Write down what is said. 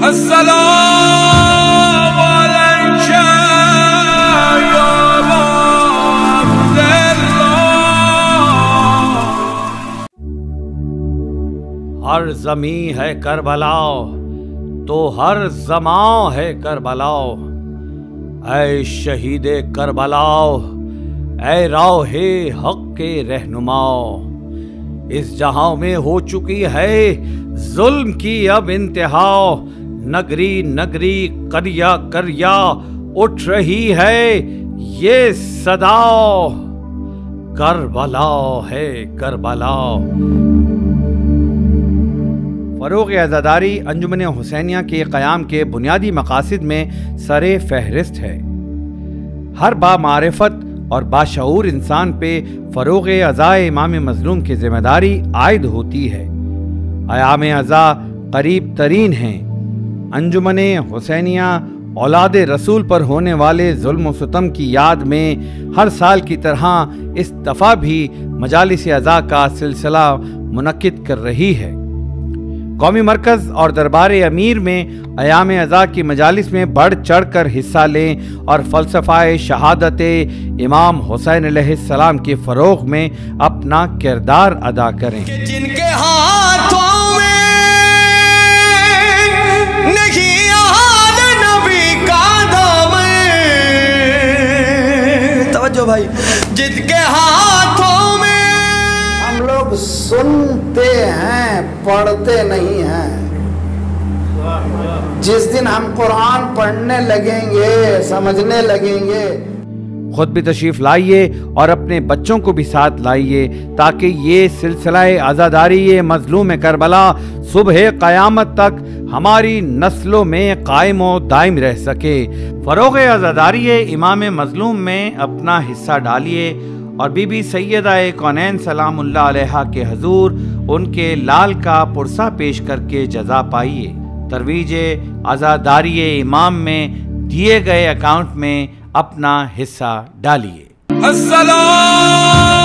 السلام علیک یا ہر زمیں ہے کربلا تو ہر زمان ہے کربلا، اے شہید کربلا اے راہ حق کے رہنما، اس جہاں میں ہو چکی ہے ظلم کی اب انتہا، نگری نگری قریہ قریہ اٹھ رہی ہے یہ صدا، کربلا ہے کربلا۔ فروغ عزاداری انجمن حسینیہ کے قیام کے بنیادی مقاصد میں سر فہرست ہے۔ ہر بامعرفت اور باشعور انسان پہ فروغ عزائے امام مظلوم کی ذمہ داری عائد ہوتی ہے۔ ایام عزا قریب ترین ہیں۔ انجمن حسینیہ اولاد رسول پر ہونے والے ظلم و ستم کی یاد میں ہر سال کی طرح اس دفعہ بھی مجالس عزا کا سلسلہ منعقد کر رہی ہے۔ قومی مرکز اور دربار امیر میں ایام عزا کی مجالس میں بڑھ چڑھ کر حصہ لیں اور فلسفہ شہادت امام حسین علیہ السلام کے فروغ میں اپنا کردار ادا کریں۔ جن کے ہاتھوں میں نہیں آل نبی کا دامن، توجہ بھائی، جن کے ہاتھوں میں ہم لوگ سنتے ہیں پڑھتے نہیں ہیں۔ جس دن ہم قرآن پڑھنے لگیں گے سمجھنے لگیں گے۔ خود بھی تشریف لائیے اور اپنے بچوں کو بھی ساتھ لائیے تاکہ یہ سلسلہ عزاداری مظلوم کربلا صبح قیامت تک ہماری نسلوں میں قائم و دائم رہ سکے۔ فروغ عزاداری امام مظلوم میں اپنا حصہ ڈالیے اور بی بی سیدہ کونین سلام اللہ علیہا کے حضور ان کے لال کا پرسہ پیش کر کے جزا پائیے۔ ترویج عزاداری امام میں دیے گئے اکاؤنٹ میں اپنا حصہ ڈالیے۔ السلام